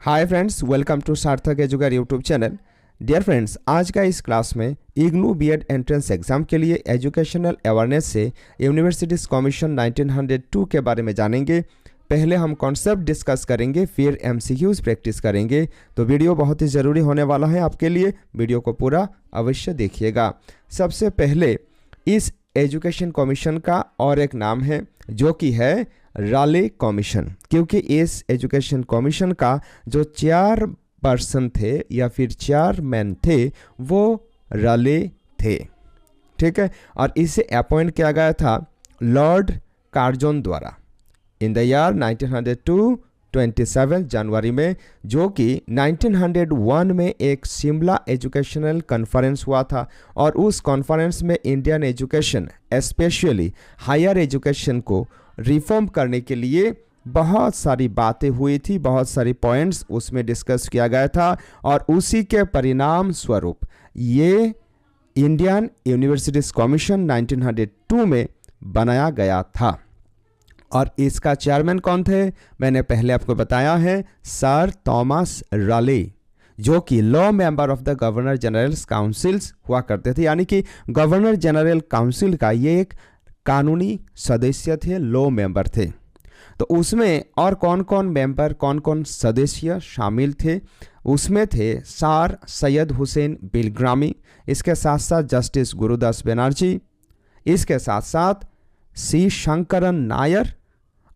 Hi friends, welcome to Sarthak educator YouTube channel. Dear friends, आज का इस क्लास में इग्नू बीएड एंट्रेंस एग्जाम के लिए एजुकेशनल अवेयरनेस से यूनिवर्सिटीज़ कमीशन 1902 के बारे में जानेंगे। पहले हम कॉन्सेप्ट डिस्कस करेंगे, फिर एमसीक्यूज प्रैक्टिस करेंगे। तो वीडियो बहुत ही ज़रूरी होने वाला है आपके लिए, वीडियो को पूरा अवश्य देखिएगा। सबसे पहले इस एजुकेशन कमीशन का और एक नाम है जो कि है राले कमीशन, क्योंकि इस एजुकेशन कमीशन का जो 4 पर्सन थे या फिर 4 मैन थे वो राले थे। ठीक है, और इसे अपॉइंट किया गया था लॉर्ड कार्जन द्वारा इन द ईयर 1902 27 जनवरी में, जो कि 1901 में एक शिमला एजुकेशनल कॉन्फ्रेंस हुआ था। और उस कॉन्फ्रेंस में Indian education specially higher education को रिफॉर्म करने के लिए बहुत सारी बातें हुई थी, बहुत सारी पॉइंट्स उसमें डिस्कस किया गया था। और उसी के परिणाम स्वरूप ये इंडियन यूनिवर्सिटीज़ कमीशन 1902 में बनाया गया था। और इसका चेयरमैन कौन थे, मैंने पहले आपको बताया है, सर थॉमस राले, जो कि law member of the governor general councils हुआ करते थे। यानी कि गवर्नर जनरल काउंसिल का ये एक कानूनी सदस्य थे, लॉ मेंबर थे। तो उसमें और कौन कौन मेंबर, कौन कौन सदस्य शामिल थे, उसमें थे सर सैयद हुसैन बिलग्रामी, इसके साथ साथ जस्टिस गुरुदास बनर्जी, इसके साथ साथ सी शंकरन नायर,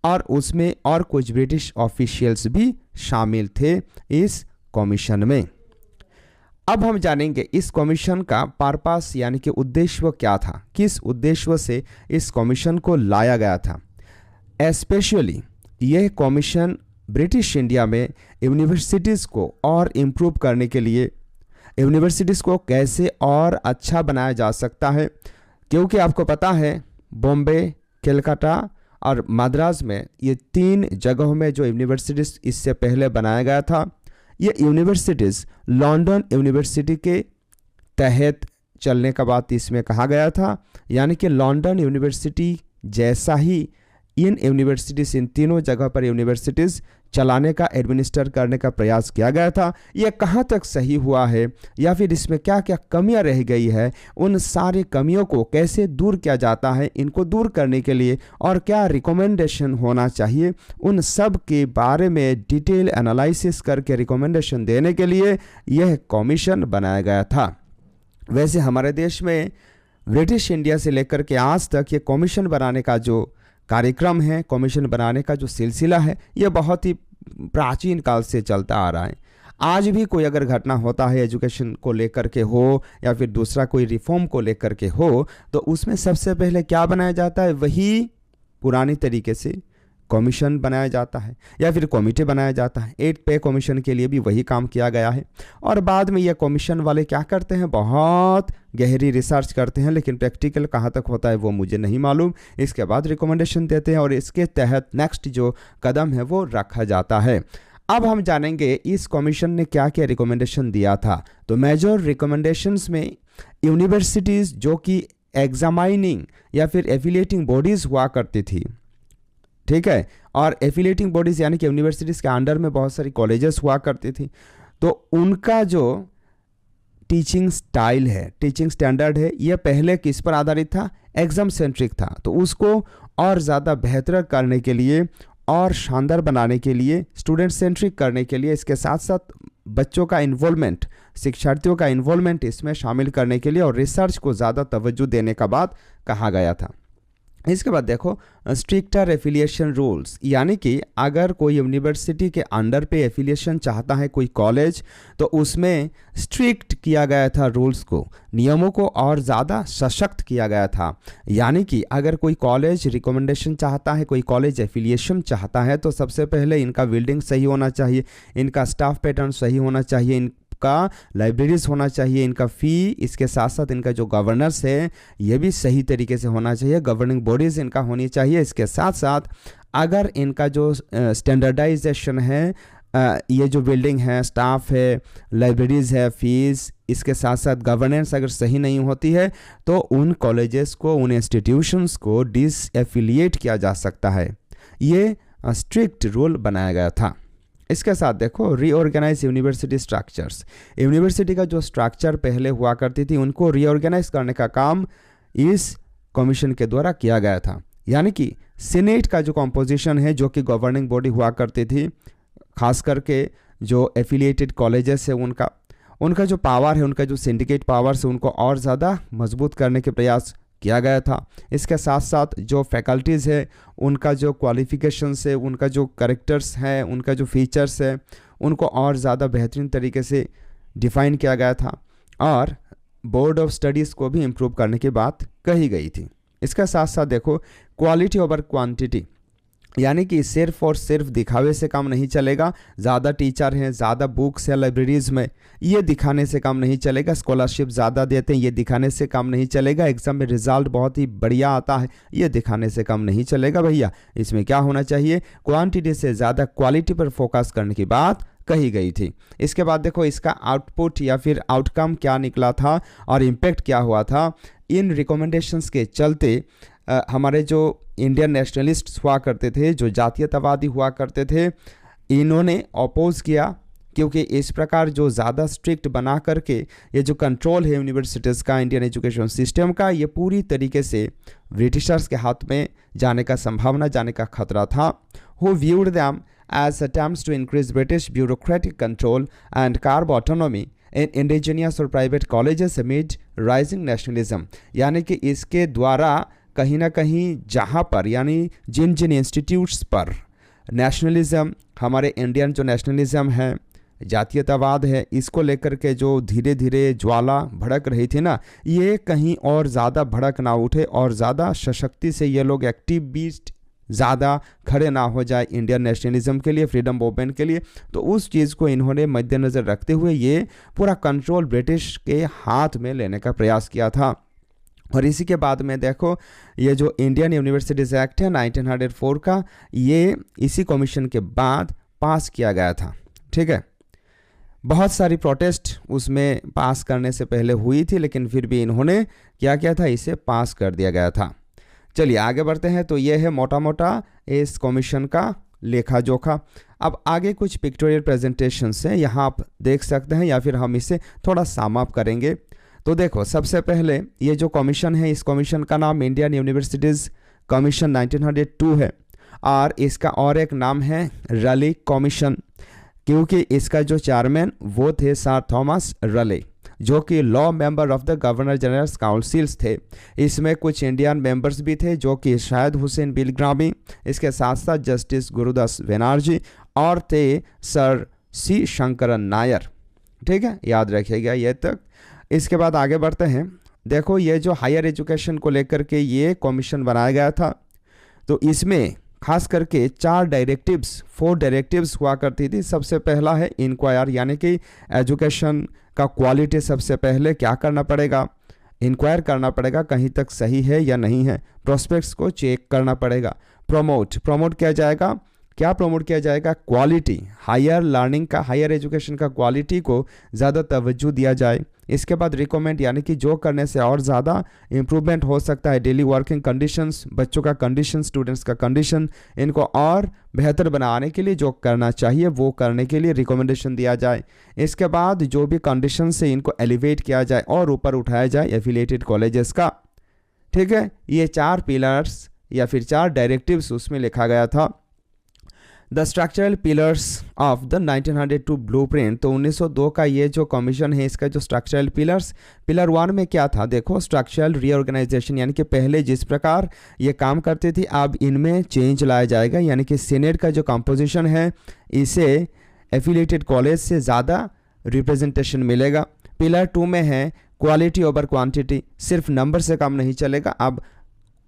और उसमें और कुछ ब्रिटिश ऑफिशियल्स भी शामिल थे इस कमीशन में। अब हम जानेंगे इस कमीशन का पर्पस यानी कि उद्देश्य क्या था, किस उद्देश्य से इस कमीशन को लाया गया था। स्पेशली यह कमीशन ब्रिटिश इंडिया में यूनिवर्सिटीज़ को और इम्प्रूव करने के लिए, यूनिवर्सिटीज़ को कैसे और अच्छा बनाया जा सकता है, क्योंकि आपको पता है बॉम्बे, कलकत्ता और मद्रास में ये 3 जगहों में जो यूनिवर्सिटीज़ इससे पहले बनाया गया था, ये यूनिवर्सिटीज़ लंदन यूनिवर्सिटी के तहत चलने का बात इसमें कहा गया था। यानी कि लंदन यूनिवर्सिटी जैसा ही इन यूनिवर्सिटीज़, इन तीनों जगह पर यूनिवर्सिटीज़ चलाने का, एडमिनिस्टर करने का प्रयास किया गया था। यह कहाँ तक सही हुआ है या फिर इसमें क्या क्या कमियां रह गई है, उन सारी कमियों को कैसे दूर किया जाता है, इनको दूर करने के लिए और क्या रिकमेंडेशन होना चाहिए, उन सब के बारे में डिटेल एनालिसिस करके रिकमेंडेशन देने के लिए यह कमीशन बनाया गया था। वैसे हमारे देश में ब्रिटिश इंडिया से लेकर के आज तक ये कमीशन बनाने का जो कार्यक्रम है, कमीशन बनाने का जो सिलसिला है, यह बहुत ही प्राचीन काल से चलता आ रहा है। आज भी कोई अगर घटना होता है एजुकेशन को लेकर के हो या फिर दूसरा कोई रिफॉर्म को लेकर के हो, तो उसमें सबसे पहले क्या बनाया जाता है, वही पुरानी तरीके से कमीशन बनाया जाता है या फिर कमेटी बनाया जाता है। 8 पे कमीशन के लिए भी वही काम किया गया है। और बाद में ये कमीशन वाले क्या करते हैं, बहुत गहरी रिसर्च करते हैं, लेकिन प्रैक्टिकल कहाँ तक होता है वो मुझे नहीं मालूम। इसके बाद रिकमेंडेशन देते हैं और इसके तहत नेक्स्ट जो कदम है वो रखा जाता है। अब हम जानेंगे इस कमीशन ने क्या क्या रिकमेंडेशन दिया था। तो मेजर रिकमेंडेशंस में यूनिवर्सिटीज़ जो कि एग्जामाइनिंग या फिर एफिलिएटिंग बॉडीज़ हुआ करती थी, ठीक है, और एफिलिएटिंग बॉडीज़ यानी कि यूनिवर्सिटीज़ के अंडर में बहुत सारी कॉलेजेस हुआ करती थी, तो उनका जो टीचिंग स्टाइल है, टीचिंग स्टैंडर्ड है, ये पहले किस पर आधारित था, एग्जाम सेंट्रिक था। तो उसको और ज़्यादा बेहतर करने के लिए और शानदार बनाने के लिए, स्टूडेंट सेंट्रिक करने के लिए, इसके साथ साथ बच्चों का इन्वॉल्वमेंट, शिक्षार्थियों का इन्वॉल्वमेंट इसमें शामिल करने के लिए और रिसर्च को ज़्यादा तवज्जो देने का बात कहा गया था। इसके बाद देखो स्ट्रिक्टर एफिलिएशन रूल्स, यानी कि अगर कोई यूनिवर्सिटी के अंडर पे एफिलिएशन चाहता है कोई कॉलेज, तो उसमें स्ट्रिक्ट किया गया था रूल्स को, नियमों को और ज़्यादा सशक्त किया गया था। यानी कि अगर कोई कॉलेज रिकमेंडेशन चाहता है, कोई कॉलेज एफिलिएशन चाहता है, तो सबसे पहले इनका बिल्डिंग सही होना चाहिए, इनका स्टाफ पैटर्न सही होना चाहिए, का लाइब्रेरीज होना चाहिए, इनका फ़ी, इसके साथ साथ इनका जो गवर्नर्स है ये भी सही तरीके से होना चाहिए, गवर्निंग बॉडीज़ इनका होनी चाहिए। इसके साथ साथ अगर इनका जो स्टैंडर्डाइजेशन है, ये जो बिल्डिंग है, स्टाफ है, लाइब्रेरीज़ है, फीस, इसके साथ साथ गवर्नेंस अगर सही नहीं होती है तो उन कॉलेजेस को, उन इंस्टीट्यूशंस को डिसएफिलिएट किया जा सकता है। ये स्ट्रिक्ट रूल बनाया गया था। इसके साथ देखो रीऑर्गेनाइज यूनिवर्सिटी स्ट्रक्चर्स, यूनिवर्सिटी का जो स्ट्रक्चर पहले हुआ करती थी उनको रीऑर्गेनाइज करने का काम इस कमीशन के द्वारा किया गया था। यानी कि सीनेट का जो कॉम्पोजिशन है, जो कि गवर्निंग बॉडी हुआ करती थी, खास करके जो एफिलिएटेड कॉलेजेस है उनका जो पावर है, उनका जो सिंडिकेट पावर्स है, उनको और ज़्यादा मजबूत करने के प्रयास किया गया था। इसके साथ साथ जो फैकल्टीज़ है उनका जो क्वालिफिकेशंस है, उनका जो कैरेक्टर्स हैं, उनका जो फीचर्स है, उनको और ज़्यादा बेहतरीन तरीके से डिफ़ाइन किया गया था और बोर्ड ऑफ स्टडीज़ को भी इम्प्रूव करने की बात कही गई थी। इसका साथ साथ देखो क्वालिटी ओवर क्वांटिटी, यानी कि सिर्फ और सिर्फ दिखावे से काम नहीं चलेगा। ज़्यादा टीचर हैं, ज़्यादा बुक्स है लाइब्रेरीज़ में, ये दिखाने से काम नहीं चलेगा। स्कॉलरशिप ज़्यादा देते हैं, ये दिखाने से काम नहीं चलेगा। एग्ज़ाम में रिजल्ट बहुत ही बढ़िया आता है, ये दिखाने से काम नहीं चलेगा भैया। इसमें क्या होना चाहिए, क्वांटिटी से ज़्यादा क्वालिटी पर फोकस करने की बात कही गई थी। इसके बाद देखो इसका आउटपुट या फिर आउटकम क्या निकला था और इम्पैक्ट क्या हुआ था। इन रिकमेंडेशंस के चलते हमारे जो इंडियन नेशनलिस्ट्स हुआ करते थे, जो जातीयतावादी हुआ करते थे, इन्होंने अपोज किया, क्योंकि इस प्रकार जो ज़्यादा स्ट्रिक्ट बना करके ये जो कंट्रोल है यूनिवर्सिटीज़ का, इंडियन एजुकेशन सिस्टम का, ये पूरी तरीके से ब्रिटिशर्स के हाथ में जाने का संभावना, जाने का खतरा था। Who viewed them as attempts to increase British bureaucratic control and curb autonomy in indigenous or private colleges amid rising nationalism। यानी कि इसके द्वारा कहीं ना कहीं जहाँ पर, यानी जिन जिन इंस्टीट्यूट्स पर नेशनलिज्म, हमारे इंडियन जो नेशनलिज्म है, जातीयतावाद है, इसको लेकर के जो धीरे धीरे ज्वाला भड़क रही थी ना, ये कहीं और ज़्यादा भड़क ना उठे और ज़्यादा सशक्ति से ये लोग एक्टिविस्ट ज़्यादा खड़े ना हो जाए इंडियन नेशनलिज्म के लिए, फ्रीडम मूवमेंट के लिए। तो उस चीज़ को इन्होंने मद्देनज़र रखते हुए ये पूरा कंट्रोल ब्रिटिश के हाथ में लेने का प्रयास किया था। और इसी के बाद में देखो ये जो इंडियन यूनिवर्सिटीज़ एक्ट है 1904 का, ये इसी कमीशन के बाद पास किया गया था। ठीक है, बहुत सारी प्रोटेस्ट उसमें पास करने से पहले हुई थी, लेकिन फिर भी इन्होंने क्या किया था, इसे पास कर दिया गया था। चलिए आगे बढ़ते हैं। तो ये है मोटा मोटा इस कमीशन का लेखा जोखा। अब आगे कुछ पिक्टोरियल प्रेजेंटेशन है, यहाँ आप देख सकते हैं, या फिर हम इसे थोड़ा सम अप करेंगे। तो देखो सबसे पहले ये जो कमीशन है, इस कमीशन का नाम इंडियन यूनिवर्सिटीज़ कमीशन 1902 है और इसका और एक नाम है रले कमीशन, क्योंकि इसका जो चेयरमैन वो थे सर थॉमस रले, जो कि law member of the governor general councils थे। इसमें कुछ इंडियन मेंबर्स भी थे, जो कि शायद हुसैन बिलग्रामी, इसके साथ साथ जस्टिस गुरुदास बनर्जी और थे सर सी शंकरन नायर। ठीक है, याद रखिएगा ये तक। इसके बाद आगे बढ़ते हैं। देखो ये जो हायर एजुकेशन को लेकर के ये कमीशन बनाया गया था, तो इसमें खास करके 4 डायरेक्टिव्स हुआ करती थी। सबसे पहला है इंक्वायर, यानी कि एजुकेशन का क्वालिटी सबसे पहले क्या करना पड़ेगा, इंक्वायर करना पड़ेगा कहीं तक सही है या नहीं है। प्रोस्पेक्ट्स को चेक करना पड़ेगा। प्रमोट किया जाएगा, क्या प्रमोट किया जाएगा, क्वालिटी, हायर लर्निंग का, हायर एजुकेशन का क्वालिटी को ज़्यादा तवज्जो दिया जाए। इसके बाद रिकमेंड, यानी कि जो करने से और ज़्यादा इम्प्रूवमेंट हो सकता है। डेली वर्किंग कंडीशंस, बच्चों का कंडीशन, स्टूडेंट्स का कंडीशन, इनको और बेहतर बनाने के लिए जो करना चाहिए वो करने के लिए रिकमेंडेशन दिया जाए। इसके बाद जो भी कंडीशन से इनको एलिवेट किया जाए और ऊपर उठाया जाए एफिलिएटेड कॉलेजेस का। ठीक है, ये 4 पिलर्स या फिर 4 डायरेक्टिव्स उसमें लिखा गया था। The structural pillars of the 1902 blueprint, तो 1902 का ये जो कमीशन है, इसका जो स्ट्रक्चरल पिलर 1 में क्या था, देखो स्ट्रक्चरल रीऑर्गेनाइजेशन, यानी कि पहले जिस प्रकार ये काम करते थे अब इनमें चेंज लाया जाएगा। यानी कि सीनेट का जो कंपोजिशन है, इसे एफिलिएटेड कॉलेज से ज़्यादा रिप्रेजेंटेशन मिलेगा। पिलर 2 में है क्वालिटी ओवर क्वांटिटी, सिर्फ नंबर से काम नहीं चलेगा, अब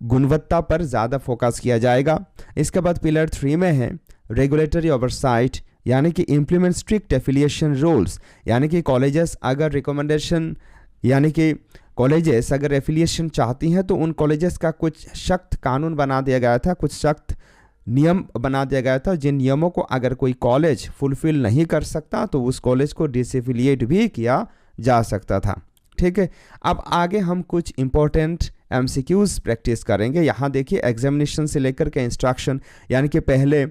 गुणवत्ता पर ज़्यादा फोकस किया जाएगा। इसके बाद पिलर 3 में है रेगुलेटरी ओवरसाइट, यानी कि इम्प्लीमेंट स्ट्रिक्ट एफिलिएशन रूल्स, यानी कि कॉलेजेस अगर रिकमेंडेशन, यानी कि कॉलेजेस अगर एफिलिएशन चाहती हैं तो उन कॉलेजेस का कुछ सख्त कानून बना दिया गया था, कुछ सख्त नियम बना दिया गया था, जिन नियमों को अगर कोई कॉलेज फुलफिल नहीं कर सकता तो उस कॉलेज को डिसएफिलिएट भी किया जा सकता था। ठीक है, अब आगे हम कुछ इंपॉर्टेंट MCQs प्रैक्टिस करेंगे। यहाँ देखिए एग्जामिनेशन से लेकर के इंस्ट्रक्शन, यानी कि पहले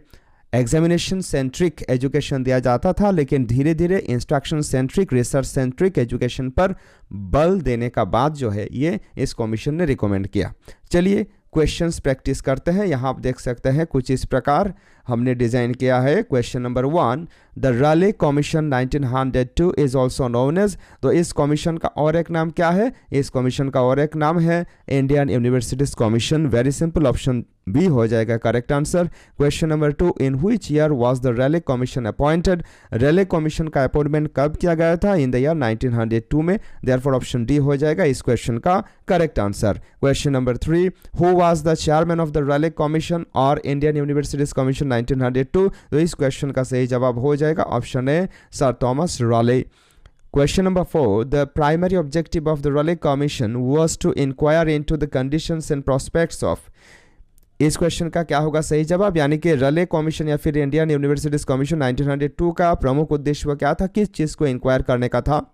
एग्जामिनेशन सेंट्रिक एजुकेशन दिया जाता था, लेकिन धीरे धीरे instruction centric, research centric education पर बल देने का बाद जो है ये इस कमीशन ने रिकमेंड किया। चलिए क्वेश्चंस प्रैक्टिस करते हैं। यहाँ आप देख सकते हैं कुछ इस प्रकार हमने डिजाइन किया है। Question number 1, the Raleigh commission 1902 is also known as, तो इस कमीशन का और एक नाम क्या है? इस कमीशन का और एक नाम है Indian universities commission. Very simple, option B हो जाएगा correct answer. Question number 2, in which year was the Raleigh commission appointed? Raleigh commission का अपॉइंटमेंट कब किया गया था? इन द ईयर 1902 में, देयरफॉर ऑप्शन डी हो जाएगा इस क्वेश्चन का correct answer. Question number 3, who was the chairman of the Raleigh commission और इंडियन यूनिवर्सिटीज कमीशन 1902? तो इस क्वेश्चन का सही जवाब हो जाएगा option A, sir Thomas Raleigh. Question number 4, the primary objective of the Raleigh Commission was to inquire into the conditions and prospects of, इस question का क्या होगा सही जवाब? यानी कि रले कमीशन या फिर इंडियन यूनिवर्सिटीज कमीशन 1902 का प्रमुख उद्देश्य वो क्या था, किस चीज़ को इंक्वायर करने का था?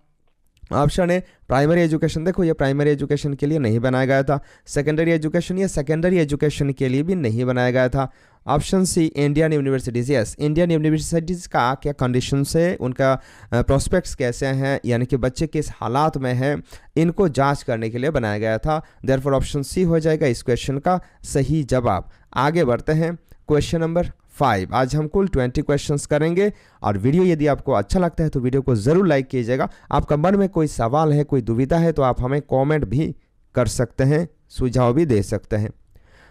ऑप्शन ए प्राइमरी एजुकेशन, देखो ये प्राइमरी एजुकेशन के लिए नहीं बनाया गया था। सेकेंडरी एजुकेशन, ये सेकेंडरी एजुकेशन के लिए भी नहीं बनाया गया था। Option C Indian universities, yes Indian universities का क्या कंडीशंस है, उनका प्रोस्पेक्ट्स कैसे हैं, यानी कि बच्चे किस हालात में हैं, इनको जांच करने के लिए बनाया गया था। देयरफॉर ऑप्शन सी हो जाएगा इस क्वेश्चन का सही जवाब। आगे बढ़ते हैं क्वेश्चन नंबर 5। आज हम कुल 20 क्वेश्चंस करेंगे और वीडियो यदि आपको अच्छा लगता है तो वीडियो को ज़रूर लाइक कीजिएगा। आपका मन में कोई सवाल है, कोई दुविधा है तो आप हमें कमेंट भी कर सकते हैं, सुझाव भी दे सकते हैं।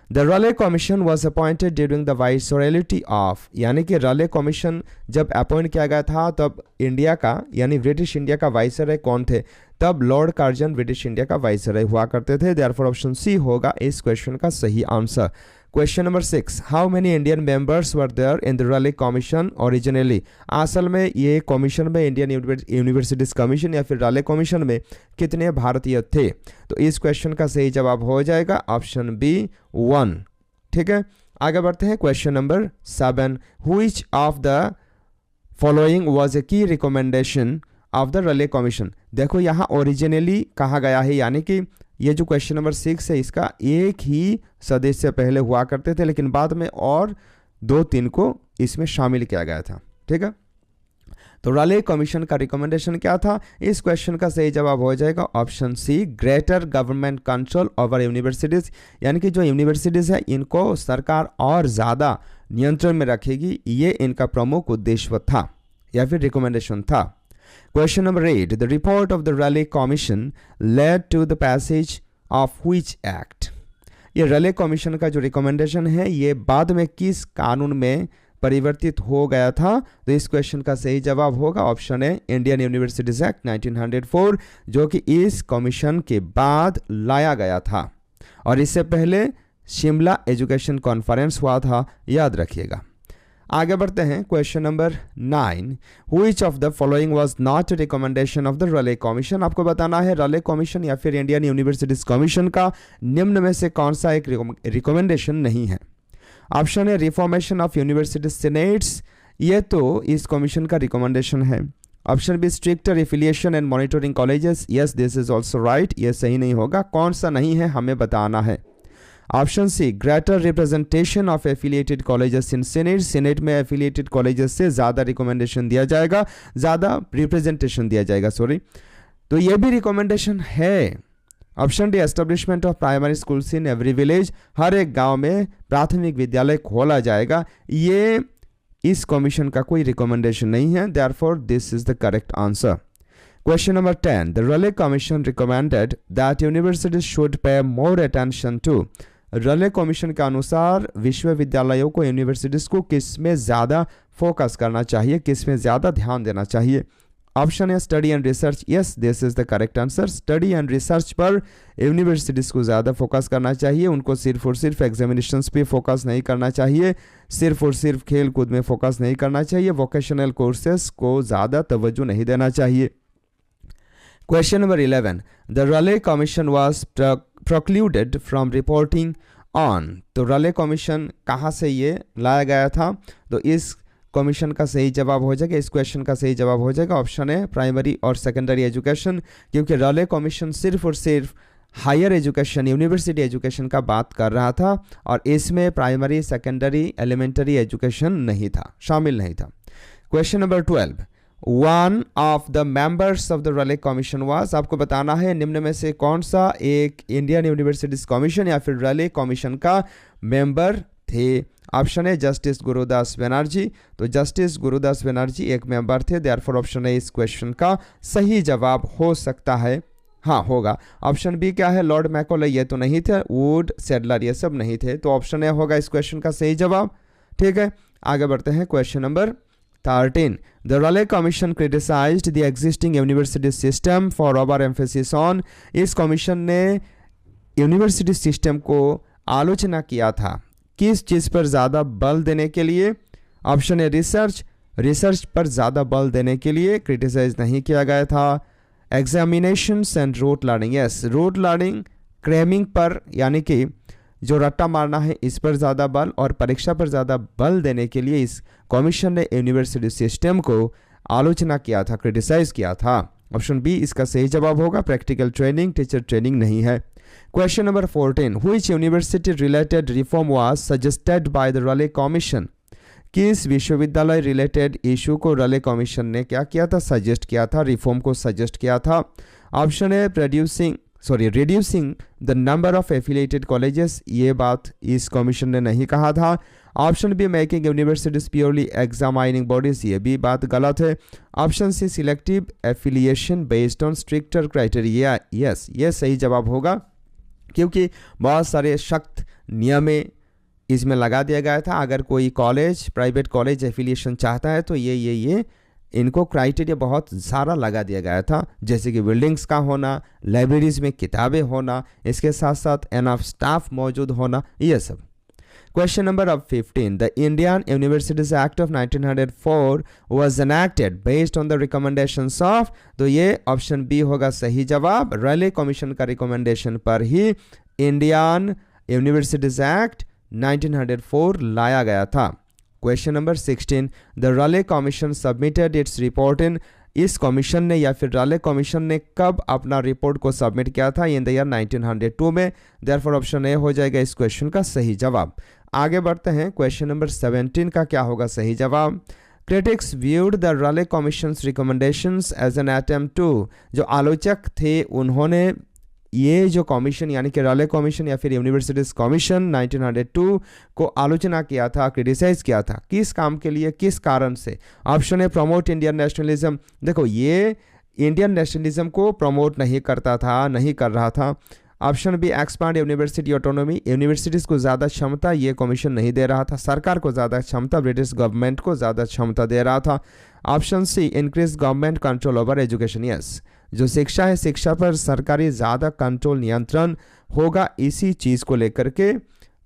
The Raleigh commission was appointed during the viceroyalty of, यानी कि राले कमीशन जब अपॉइंट किया गया था तब इंडिया का यानी ब्रिटिश इंडिया का वाइसरॉय कौन थे? तब लॉर्ड कार्जन ब्रिटिश इंडिया का वाइसरॉय हुआ करते थे। देयरफॉर ऑप्शन सी होगा इस क्वेश्चन का सही answer. Question number 6, how many Indian members were there in the Raleigh commission originally? असल में ये कमीशन में, इंडियन यूनिवर्सिटीज कमीशन या फिर राले कमीशन में कितने भारतीय थे? तो इस क्वेश्चन का सही जवाब हो जाएगा ऑप्शन बी 1। ठीक है, आगे बढ़ते हैं। Question number 7, which of the following was a की recommendation of the Raleigh commission? देखो यहाँ ओरिजिनली कहा गया है, यानी कि ये जो क्वेश्चन नंबर 6 है इसका एक ही सदस्य पहले हुआ करते थे, लेकिन बाद में और 2-3 को इसमें शामिल किया गया था। ठीक है, तो राले कमीशन का रिकमेंडेशन क्या था? इस क्वेश्चन का सही जवाब हो जाएगा option C, greater government control over universities, यानी कि जो यूनिवर्सिटीज़ है इनको सरकार और ज़्यादा नियंत्रण में रखेगी, ये इनका प्रमुख उद्देश्य था या फिर रिकमेंडेशन था। Question number 8, the report of the Raleigh Commission led to the passage of which act? ये रले कमीशन का जो रिकमेंडेशन है ये बाद में किस कानून में परिवर्तित हो गया था? तो इस क्वेश्चन का सही जवाब होगा option A, Indian universities act 1904, जो कि इस कमीशन के बाद लाया गया था और इससे पहले शिमला एजुकेशन कॉन्फ्रेंस हुआ था, याद रखिएगा। आगे बढ़ते हैं। Question number 9, which of the following was not recommendation of the Raleigh commission? आपको बताना है राले कमीशन या फिर इंडियन यूनिवर्सिटीज कमीशन का निम्न में से कौन सा एक रिकमेंडेशन नहीं है? ऑप्शन है रिफॉर्मेशन ऑफ यूनिवर्सिटीज सीनेट्स, ये तो इस कमीशन का रिकमेंडेशन है। Option B stricter affiliation and monitoring colleges, yes this is also right, ये सही नहीं होगा। कौन सा नहीं है हमें बताना है। Option C greater representation of affiliated colleges in senate, senate में एफिलिएटेड कॉलेजेस से ज़्यादा रिकमेंडेशन दिया जाएगा, ज़्यादा रिप्रेजेंटेशन दिया जाएगा, सॉरी, तो ये भी रिकमेंडेशन है। Option D establishment of primary schools in every village, हर एक गांव में प्राथमिक विद्यालय खोला जाएगा, ये इस कमीशन का कोई रिकमेंडेशन नहीं है। Therefore this is the correct answer. Question number 10, the Raleigh Commission recommended that universities should pay more attention to, Raleigh commission के अनुसार विश्वविद्यालयों को, यूनिवर्सिटीज़ को किस में ज़्यादा फोकस करना चाहिए, किस में ज़्यादा ध्यान देना चाहिए? ऑप्शन है study and research, yes this is the correct answer. Study and research पर यूनिवर्सिटीज़ को ज़्यादा फोकस करना चाहिए, उनको सिर्फ और सिर्फ एग्जामिनेशंस पे फोकस नहीं करना चाहिए, सिर्फ और सिर्फ खेल कूद में फोकस नहीं करना चाहिए, वोकेशनल कोर्सेस को ज़्यादा तवज्जो नहीं देना चाहिए। Question number 11, the Raleigh Commission was precluded from reporting on, तो Raleigh Commission कहाँ से ये लाया गया था? तो इस कमीशन का सही जवाब हो जाएगा, इस क्वेश्चन का सही जवाब हो जाएगा ऑप्शन है प्राइमरी और सेकेंडरी एजुकेशन, क्योंकि Raleigh कमीशन सिर्फ और सिर्फ हायर एजुकेशन यूनिवर्सिटी एजुकेशन का बात कर रहा था और इसमें प्राइमरी सेकेंडरी एलिमेंटरी एजुकेशन नहीं था, शामिल नहीं था। Question number 12, one of the members of the Raleigh commission was, आपको बताना है निम्न में से कौन सा एक इंडियन यूनिवर्सिटीज कमीशन या फिर रैले कमीशन का मेंबर थे। ऑप्शन है जस्टिस गुरुदास बनर्जी, तो जस्टिस गुरुदास बनर्जी एक मेंबर थे, देयरफॉर ऑप्शन ए इस क्वेश्चन का सही जवाब हो सकता है, हाँ होगा। ऑप्शन बी क्या है, लॉर्ड मैकॉले, ये तो नहीं थे, वुड सैडलर ये सब नहीं थे, तो ऑप्शन ए होगा इस क्वेश्चन का सही जवाब। ठीक है, आगे बढ़ते हैं। Question number 13, the Raleigh commission criticised the existing university system for over emphasis on, इस कमीशन ने यूनिवर्सिटी सिस्टम को आलोचना किया था किस चीज़ पर ज़्यादा बल देने के लिए। ऑप्शन है रिसर्च पर ज़्यादा बल देने के लिए क्रिटिसाइज नहीं किया गया था। Examinations and rote learning, yes rote learning cramming पर यानी कि जो रट्टा मारना है इस पर ज़्यादा बल और परीक्षा पर ज़्यादा बल देने के लिए इस कमीशन ने यूनिवर्सिटी सिस्टम को आलोचना किया था, क्रिटिसाइज किया था। ऑप्शन बी इसका सही जवाब होगा, प्रैक्टिकल ट्रेनिंग टीचर ट्रेनिंग नहीं है। Question number 14, which university related reform was suggested by the Raleigh commission, किस विश्वविद्यालय रिलेटेड इशू को रैले कमीशन ने क्या किया था, सजेस्ट किया था, रिफॉर्म को सजेस्ट किया था। ऑप्शन है reducing the number of affiliated colleges, ये बात इस कमीशन ने नहीं कहा था। Option B making universities purely examining bodies, ये भी बात गलत है। Option C selective affiliation based on stricter criteria, yes ये सही जवाब होगा क्योंकि बहुत सारे सख्त नियम इसमें लगा दिया गया था। अगर कोई कॉलेज प्राइवेट कॉलेज एफिलिएशन चाहता है तो ये इनको क्राइटेरिया बहुत सारा लगा दिया गया था, जैसे कि बिल्डिंग्स का होना, लाइब्रेरीज में किताबें होना, इसके साथ साथ एनफ स्टाफ मौजूद होना, ये सब। Question number 15, the Indian universities act of 1904 was enacted based on the recommendations of, तो ये ऑप्शन बी होगा सही जवाब, रैले कमीशन का रिकमेंडेशन पर ही इंडियन यूनिवर्सिटीज एक्ट 1904 लाया गया था। Question number 16, the Raleigh commission submitted its report in, इस कमीशन ने या फिर रैले कमीशन ने कब अपना रिपोर्ट को सबमिट किया था, इन द ईयर 1902 में, देयरफॉर ऑप्शन ए हो जाएगा इस क्वेश्चन का सही जवाब। आगे बढ़ते हैं। क्वेश्चन नंबर 17 का क्या होगा सही जवाब, critics viewed the Raleigh commission's recommendations as an attempt to, जो आलोचक थे उन्होंने ये जो कमीशन यानी कि रैले कमीशन या फिर यूनिवर्सिटीज कमीशन 1902 को आलोचना किया था, क्रिटिसाइज किया था, किस काम के लिए, किस कारण से। ऑप्शन है प्रमोट इंडियन नेशनलिज्म, देखो ये इंडियन नेशनलिज्म को प्रमोट नहीं करता था, नहीं कर रहा था। Option B expand university autonomy, universities को ज़्यादा क्षमता ये कमीशन नहीं दे रहा था, सरकार को ज़्यादा क्षमता, ब्रिटिश गवर्नमेंट को ज़्यादा क्षमता दे रहा था। Option C increase government control over education, yes जो शिक्षा है शिक्षा पर सरकारी ज़्यादा कंट्रोल नियंत्रण होगा, इसी चीज़ को लेकर के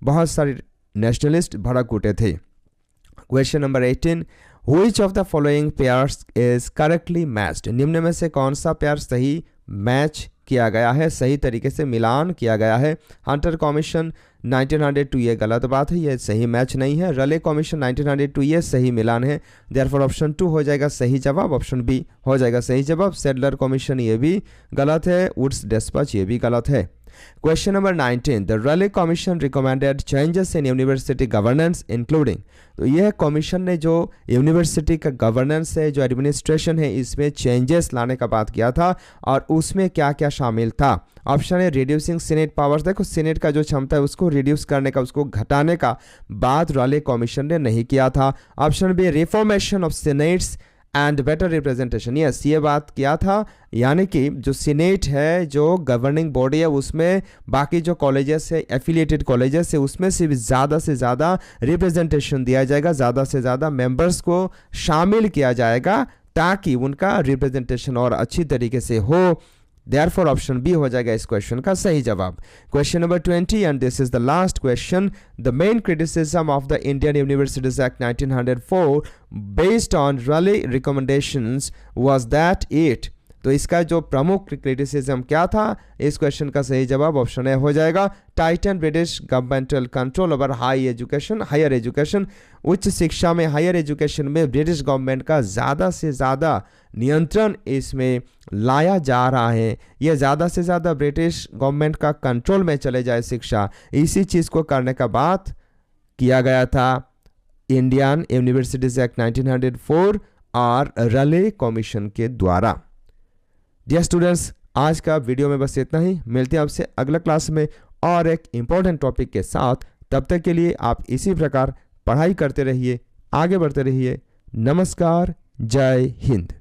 बहुत सारे नेशनलिस्ट भड़क उठे थे। Question number 18, which of the following pairs is correctly matched, निम्न में से कौन सा पेयर सही मैच किया गया है, सही तरीके से मिलान किया गया है। हंटर कमीशन 1902 ये गलत बात है, ये सही मैच नहीं है। रैले कमीशन 1902 ये सही मिलान है, देयरफॉर ऑप्शन 2 हो जाएगा सही जवाब, ऑप्शन बी हो जाएगा सही जवाब। सैडलर कमीशन ये भी गलत है, वुड्स डिस्पैच ये भी गलत है। Question number 19, the Raleigh commission recommended changes in university governance including, तो यह कमीशन ने जो यूनिवर्सिटी का गवर्नेंस है, जो एडमिनिस्ट्रेशन है, इसमें चेंजेस लाने का बात किया था और उसमें क्या क्या शामिल था। ऑप्शन है रिड्यूसिंग सीनेट पावर्स, देखो सीनेट का जो क्षमता है उसको रिड्यूस करने का, उसको घटाने का बात रैले कमीशन ने नहीं किया था। Option B reformation of senates and better representation, yes ये बात किया था, यानी कि जो सीनेट है जो गवर्निंग बॉडी है उसमें बाकी जो कॉलेजेस है एफिलिएटेड कॉलेजेस है उसमें से ज़्यादा रिप्रेजेंटेशन दिया जाएगा, ज़्यादा से ज़्यादा मेंबर्स को शामिल किया जाएगा ताकि उनका रिप्रेजेंटेशन और अच्छी तरीके से हो। Therefore ऑप्शन बी हो जाएगा इस क्वेश्चन का सही जवाब। Question number 20 and this is the last question, the main criticism of the Indian universities act 1904 based on Raleigh recommendations was that it, तो इसका जो प्रमुख क्रिटिसिज्म क्या था, इस क्वेश्चन का सही जवाब ऑप्शन ए हो जाएगा, tighten British governmental control over higher education. उच्च शिक्षा में, हायर एजुकेशन में ब्रिटिश गवर्नमेंट का ज़्यादा से ज़्यादा नियंत्रण इसमें लाया जा रहा है। यह ज़्यादा से ज़्यादा ब्रिटिश गवर्नमेंट का कंट्रोल में चले जाए शिक्षा, इसी चीज़ को करने का बात किया गया था इंडियन यूनिवर्सिटीज एक्ट 1904 और रले कमीशन के द्वारा। डियर स्टूडेंट्स, आज का वीडियो में बस इतना ही। मिलते हैं आपसे अगला क्लास में और एक इम्पोर्टेंट टॉपिक के साथ। तब तक के लिए आप इसी प्रकार पढ़ाई करते रहिए, आगे बढ़ते रहिए। नमस्कार, जय हिंद।